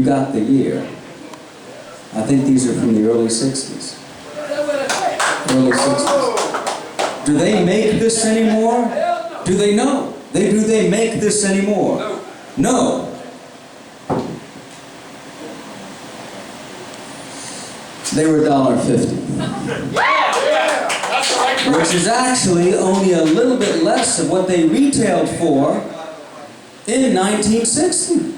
you got the year. I think these are from the early 60s. Early 60s. Do they make this anymore? Do they know? Do they make this anymore? No. They were $1.50. Which is actually only a little bit less of what they retailed for in 1960.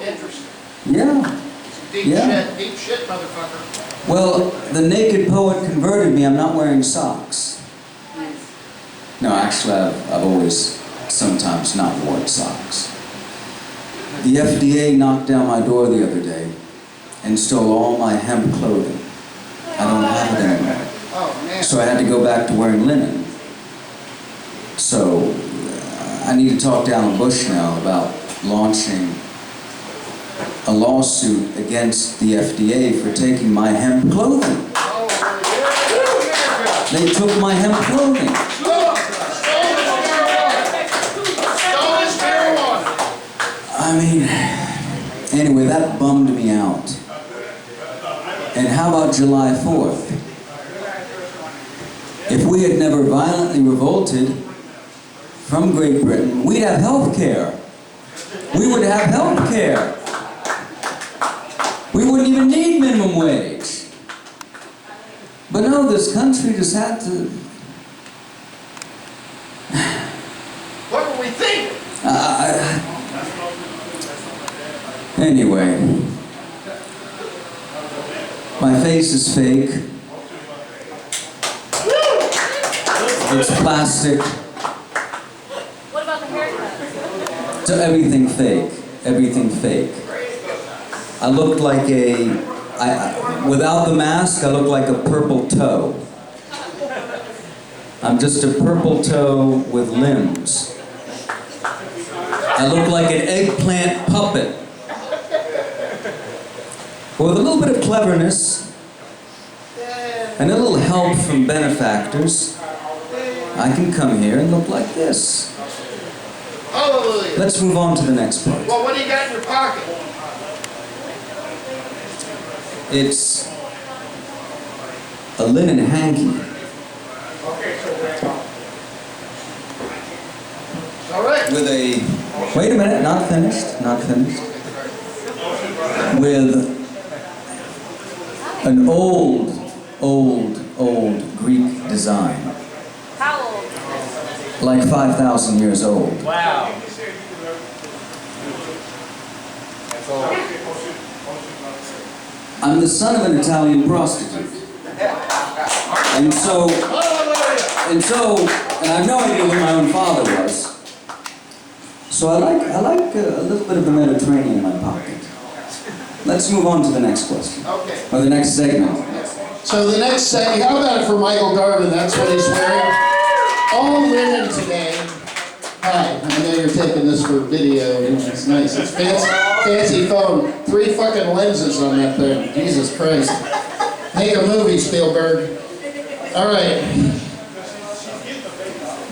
Interesting. Yeah. Deep shit, motherfucker. Well, the naked poet converted me. I'm not wearing socks. No, actually, I've always sometimes not worn socks. The FDA knocked down my door the other day and stole all my hemp clothing. I don't have it anymore. Oh, man. So I had to go back to wearing linen. So I need to talk down the bush now about launching a lawsuit against the FDA for taking my hemp clothing. They took my hemp clothing. I mean, anyway, that bummed me out. And how about July 4th? If we had never violently revolted from Great Britain, we'd have health care. We would have health care. We wouldn't even need minimum wage. But no, this country just had to... What were we thinking? Anyway, my face is fake. It's plastic. What about the haircut? So everything fake. Everything fake. I looked like without the mask, I look like a purple toe. I'm just a purple toe with limbs. I look like an eggplant puppet. But with a little bit of cleverness and a little help from benefactors, I can come here and look like this. Hallelujah. Let's move on to the next part. Well, what do you got in your pocket? It's a linen hanky. Okay, so all right. With a... Wait a minute, not finished, not finished. With an old Greek design. How old? Like 5,000 years old. Wow. I'm the son of an Italian prostitute. And I have no idea who my own father was. So I like a little bit of the Mediterranean in my pocket. Let's move on to the next question. Okay. Or the next segment. So the next segment, how about it for Michael Garvin? That's what he's wearing. All linen today. Hi, I know you're taking this for video. It's nice. It's fancy phone. 3 fucking lenses on that thing. Jesus Christ. Make a movie, Spielberg. All right.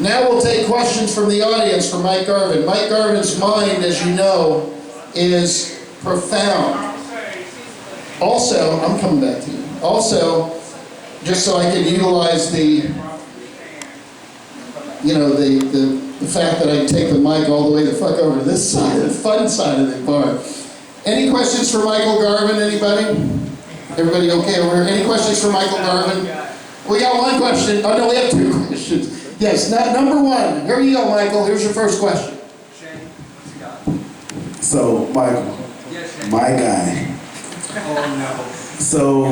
Now we'll take questions from the audience for Mike Garvin. Mike Garvin's mind, as you know, is profound. Also, I'm coming back to you. Also, just so I can utilize the fact that I take the mic all the way the fuck over to this side, the fun side of the bar. Any questions for Michael Garvin, anybody? Everybody okay over here? Any questions for Michael Garvin? We got one question. Oh no, we have 2 questions. Yes, number 1. Here you go, Michael. Here's your first question. Shane, what's he got? So, Michael, Yes, Shane. my guy. Oh So,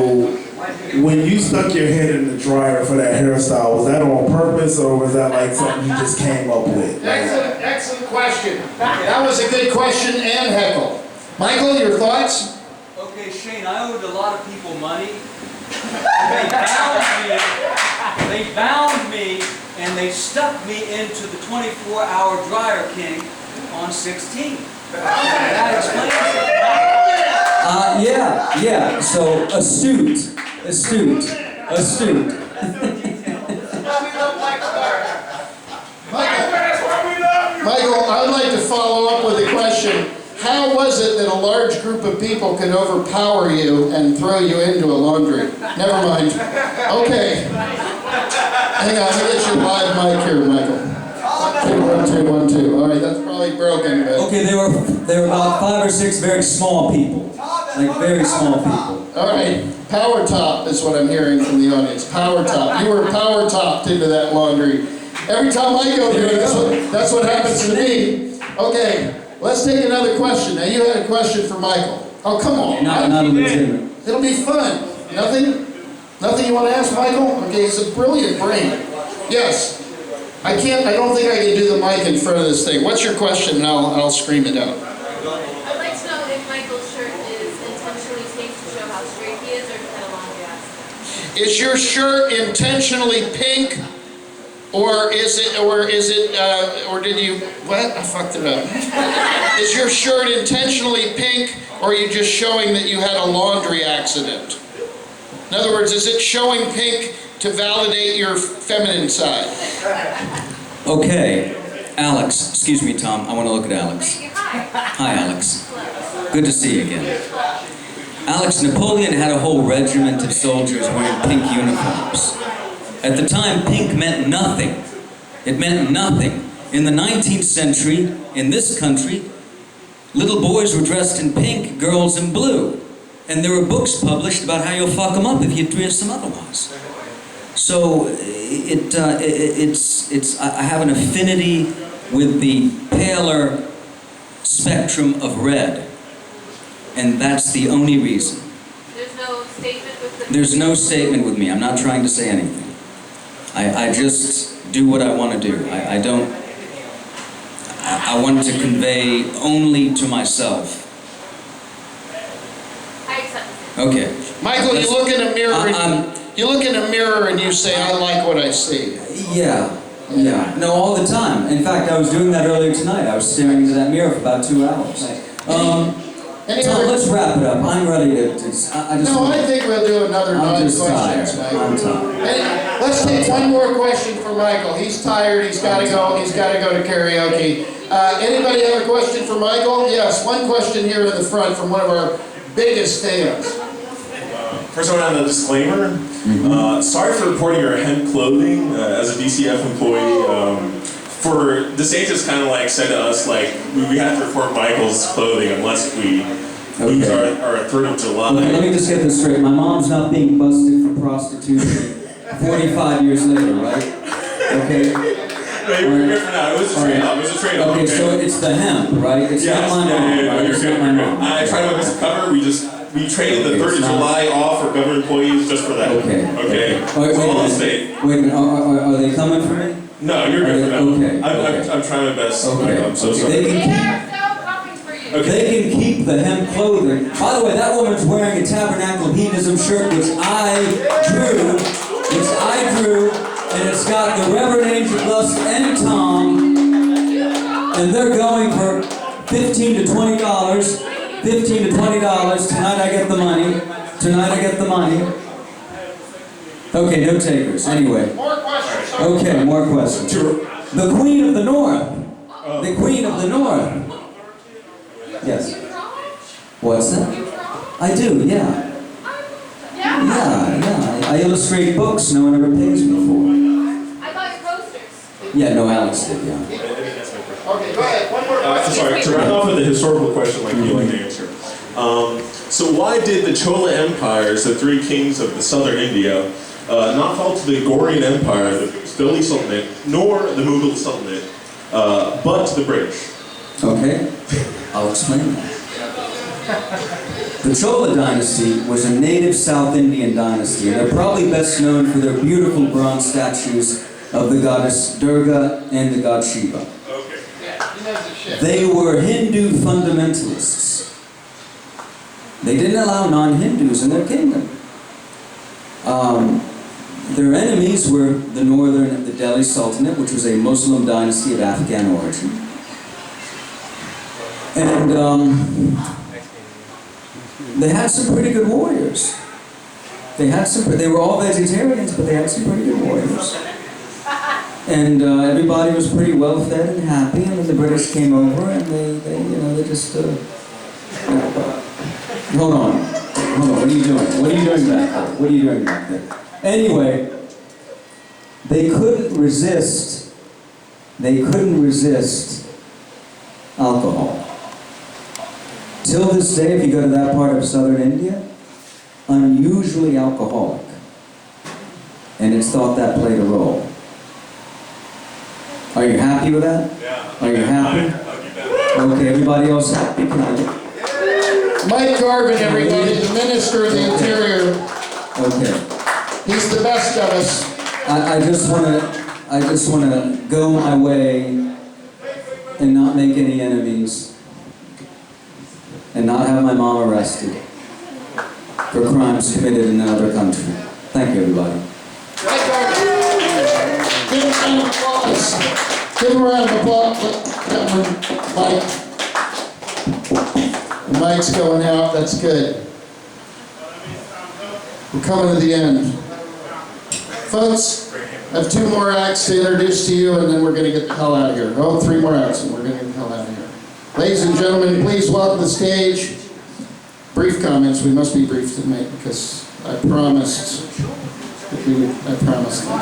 when you stuck your head in the dryer for that hairstyle, was that on purpose or was that like something you just came up with? Excellent question. That was a good question and heckle. Michael, your thoughts? no. Okay, Shane, I owed a lot of people money. They bound me and they stuck me into the 24-hour dryer king on 16. That explains it. Yeah. So astute. Michael, I'd like to follow up with a question. how was it that a large group of people could overpower you and throw you into a laundry? Never mind. Okay. Hang on, let me get your live mic here, Michael. 2, 1, 2, 1, 2. All right, that's probably broken, but... Okay, they were about 5 or 6 very small people. Like very small people. All right, power top is what I'm hearing from the audience. Power top. You were power topped into that laundry. Every time I go there, that's what happens to me. Okay, let's take another question. Now, you had a question for Michael. Oh, come on. Not legitimate. It'll be fun. Nothing? Nothing you want to ask Michael? Okay, he's a brilliant brain. Yes. I don't think I can do the mic in front of this thing. What's your question? And I'll scream it out. I'd like to know if Michael's shirt is intentionally taped to show how straight he is, or if he had a laundry accident. Is your shirt intentionally pink? Or did you, what? I fucked it up. Is your shirt intentionally pink, or are you just showing that you had a laundry accident? In other words, is it showing pink to validate your feminine side? Okay, Alex. Excuse me, Tom. I want to look at Alex. Hi, Alex. Good to see you again. Alex, Napoleon had a whole regiment of soldiers wearing pink uniforms. At the time, pink meant nothing. It meant nothing. In the 19th century, in this country, little boys were dressed in pink, girls in blue. And there were books published about how you'll fuck them up if you dress them otherwise. So, I have an affinity with the paler spectrum of red. And that's the only reason. There's no statement with the... There's no statement with me. I'm not trying to say anything. I just do what I want to do. I want to convey only to myself. I accept it. Okay. Michael, you look in a mirror and you say, I like what I see. Yeah. No, all the time. In fact, I was doing that earlier tonight. I was staring into that mirror for about 2 hours. Tom, let's wrap it up. I'm ready to... I think we'll do another 9 questions, Michael. I'm tired. Let's take one more question for Michael. He's tired. He's got to go. He's got to go to karaoke. Anybody have a question for Michael? Yes, one question here in the front from one of our biggest fans. First, I want to add a disclaimer. Sorry for reporting your hemp clothing as a DCF employee. For DeSantis kind of like said to us, like, we have to report Michael's clothing unless we lose our 3rd of July. Okay, let me just get this straight. My mom's not being busted for prostitution 45 years later, right? Okay? No, you're good for now. It was a trade-off. It was a trade-off. Okay, so it's the hemp, right? It's not my mom, right? It's not my mom. I tried to cover. We traded the 3rd of July off for government employees just for that. Okay. Wait a minute. Are they coming for me? No, you're good for now. Okay. I'm trying my best. Okay. I'm so sorry. They can keep the hemp clothing. By the way, that woman's wearing a Tabernacle of Hedonism shirt, which I drew, and it's got the Reverend Angel Lust and Tom, and they're going for $15 to $20. $15 to $20. Tonight I get the money. Okay, no takers. Anyway. More questions. Okay, more questions. The Queen of the North. The Queen of the North. Yes. What's that? I do, yeah. Yeah. I illustrate books no one ever pays me for. I bought your posters. Yeah, no, Alex did, yeah. Okay, go ahead. One more question. Sorry, to round off with a historical question like you like to answer. So why did the Chola empires, the 3 kings of the southern India, not fall to the Gorian Empire, the Delhi Sultanate, nor the Mughal Sultanate, but to the British? Okay, I'll explain that. The Chola dynasty was a native South Indian dynasty, and they're probably best known for their beautiful bronze statues of the goddess Durga and the god Shiva. They were Hindu fundamentalists. They didn't allow non-Hindus in their kingdom. Their enemies were the Delhi Sultanate, which was a Muslim dynasty of Afghan origin. And they had some pretty good warriors. They were all vegetarians, but they had some pretty good warriors. And everybody was pretty well fed and happy, and then the British came over and they just Hold on. What are you doing? What are you doing back there? What are you doing back there? Anyway, they couldn't resist alcohol. Till this day, if you go to that part of southern India, unusually alcoholic. And it's thought that played a role. Are you happy with that? Yeah. Are you happy? Okay, everybody else happy? Mike Garvin, everybody, the Minister of the Interior. Okay. He's the best of us. I just want to go my way and not make any enemies and not have my mom arrested for crimes committed in another country. Thank you, everybody. Mike Garvin. Give him a round of applause. Give him a round of applause. Mike. The mic's going out. That's good. We're coming to the end. Folks, I have 2 more acts to introduce to you, and then we're going to get the hell out of here. Oh, 3 more acts, and we're going to get the hell out of here. Ladies and gentlemen, please welcome to the stage. Brief comments. We must be brief tonight because I promised. I promised them.